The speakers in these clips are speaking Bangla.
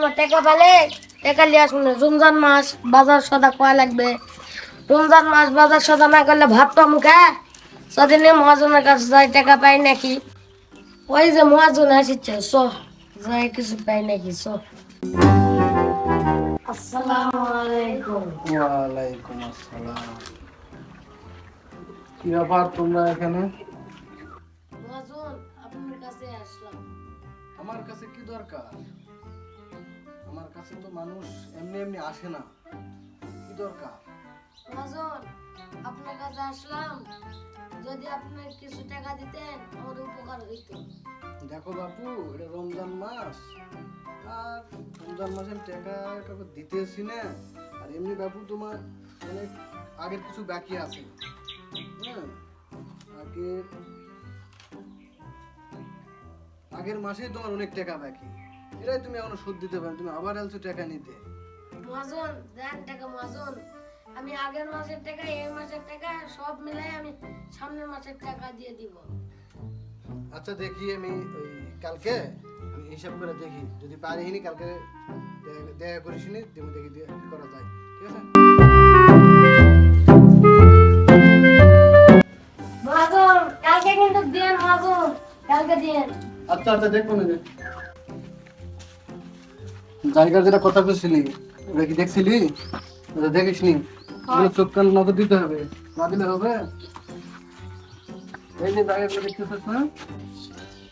সময় টাকা পেলে টাকা লিয়ে শুনে রমজান মাস বাজার সদা কয়া লাগবে। রমজান মাস বাজার সদা না করলে ভাত পাম কে? সেদিনে মহাজনের কাছে যাই টাকা পাই নাকি? ওই যে মহাজন আসিচ্ছে চ যাই কিছু পাই নাকি চ। আসসালামু আলাইকুম। ওয়ালাইকুম আসসালাম। কি ব্যাপার তোমরা এখানে? মহাজন আপনার কাছে আসলাম। আমার কাছে কি দরকার? আমার কাছে তো মানুষ এমনি এমনি আসে না। কি দরকার? মহাজন আপনার কাছে আসলাম, যদি আপনি কিছু টাকা দিতেন আমার উপকার হইতো। দেখো বাপু, এটা রমজান মাস, আর রমজান মাসের টাকা কাউকে দিতেছি না। আর এমনি বাপু তোমার অনেক আগের কিছু বাকি আছে। হ্যাঁ, আগের মাসেই তোমার অনেক টাকা বাকি। এটাই তুমি এখনো সুদ দিতে পারো, তুমি আবার আলছো টাকা নিতে। মহাজন দেন টাকা মহাজন, আমি আগের মাসের টাকা এই মাসের টাকা সব মিলাই আমি সামনের মাসের টাকা দিয়ে দিব। আচ্ছা দেখি, আমি ওই কালকে আমি হিসাব করে দেখি, যদি পারিনি কালকে দেখা করিস নি, দেখি দিয়ে কি করা যায়। ঠিক আছে মহাজন কালকে কিন্তু দেন মহাজন, কালকে দেন। আচ্ছা আচ্ছা, দেখবো না যে জায়গার যেটা কথা বলছিলি ওটা কি দেখছিলি? ওটা দেখিস নি? চোখ কান নজর দিতে হবে, না দিলে হবে? এই যে জায়গাগুলো দেখতেছিস না,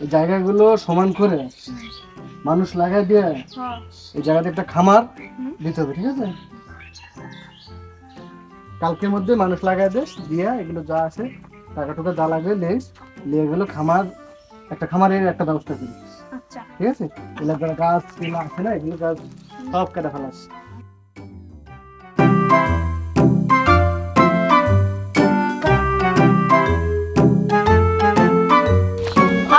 এই জায়গাগুলো সমান করে মানুষ লাগাই দিয়ে এই জায়গাতে একটা খামার দিতে হবে। ঠিক আছে, কালকের মধ্যে মানুষ লাগাই দে, দিয়ে এগুলো যা আছে টাকা টুকা যা লাগবে নিয়ে গেলো খামার, একটা খামারের একটা ব্যবস্থা করি। আচ্ছা ঠিক আছে, এগুলো যারা গাছ এগুলো আছে না, এগুলো গাছ সব কেটে ফেলাস।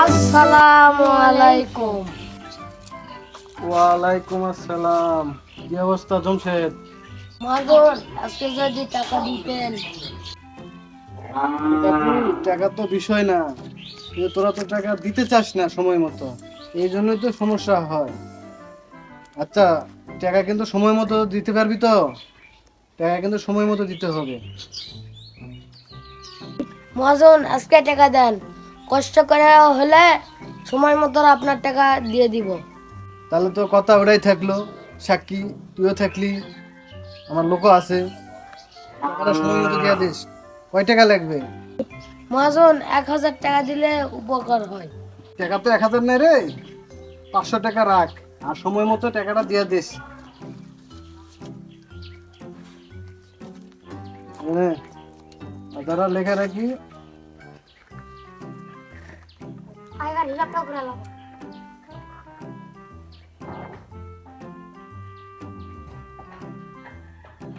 আসসালামু আলাইকুম। ওয়ালাইকুম আসসালাম। কি অবস্থা জমশেদ? মহাজন আজকে যদি টাকা দিতেন। টাকা তো বিষয় না, কিন্তু তোরা তো টাকা দিতে চাস না সময় মতো, এই জন্যই তো সমস্যা হয়। আচ্ছা, টাকা কিন্তু সময় মতো দিতে পারবি তো? টাকা কিন্তু সময় মতো দিতে হবে। মহাজন আজকে টাকা দেন, কষ্ট করে হলে সময় মতো আপনার টাকা দিয়ে দিব। তাহলে তো কথা ওটাই থাকলো, সাক্ষী তুইও থাকলি, আমার লোকও আছে, টাকাটা সময় মতো দিয়ে দিস। কয় টাকা লাগবে? মহাজন 1000 টাকা দিলে উপকার হয়। টাকা তো 1000 নেই রে, 500 টাকা রাখ, আর সময় মতো টাকাটা দিয়ে দিস। হ্যাঁ, আধারা লেখা রাখি।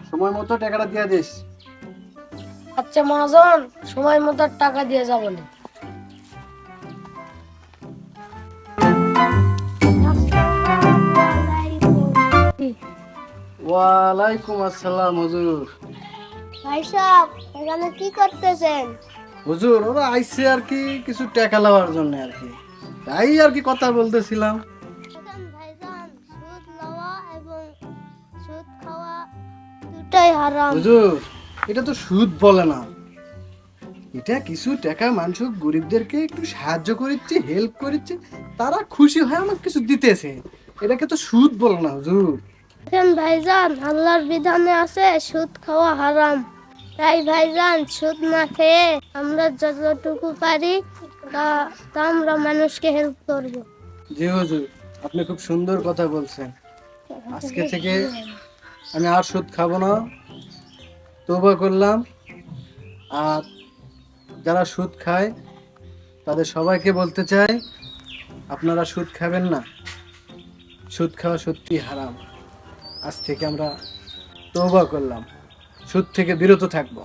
সময় মতো টাকাটা দিয়ে দিস। আচ্ছা মহাজন, সময় মতো টাকা দিয়ে যাবো না। ওয়ালাইকুম আসসালাম হুজুর। ভাই সাহেব এখানে কি করতেছেন? হুজুর ওরা আইছে আর কি কিছু টাকা লওয়ার জন্য আর কি, তাই আর কি কথা বলতেছিলাম। ভাইজান সুদ নেওয়া এবং সুদ খাওয়া দুটাই হারাম। হুজুর এটা তো সুদ বলে না, এটা কিছু টাকা মানুষ গরিবদেরকে একটু সাহায্য করিচ্ছে, হেল্প করিচ্ছে, তারা খুশি হয় আমার কিছু দিতেছে, এটাকে তো সুদ বলে না হুজুর। দেখেন ভাইজান, আল্লাহর বিধানে আছে সুদ খাওয়া হারাম। তাই ভাইজান সুদ না খেয়ে আমরা যতটুকু পারি তা তা আমরা মানুষকে হেল্প করব। জি হুজুর, আপনি খুব সুন্দর কথা বলছেন। আজকে থেকে আমি আর সুদ খাবো না, তওবা করলাম। আর যারা সুদ খায় তাদের সবাইকে বলতে চাই, আপনারা সুদ খাবেন না, সুদ খাওয়া সত্যি হারাম। আজ থেকে আমরা তওবা করলাম, সুদ থেকে বিরত থাকবো।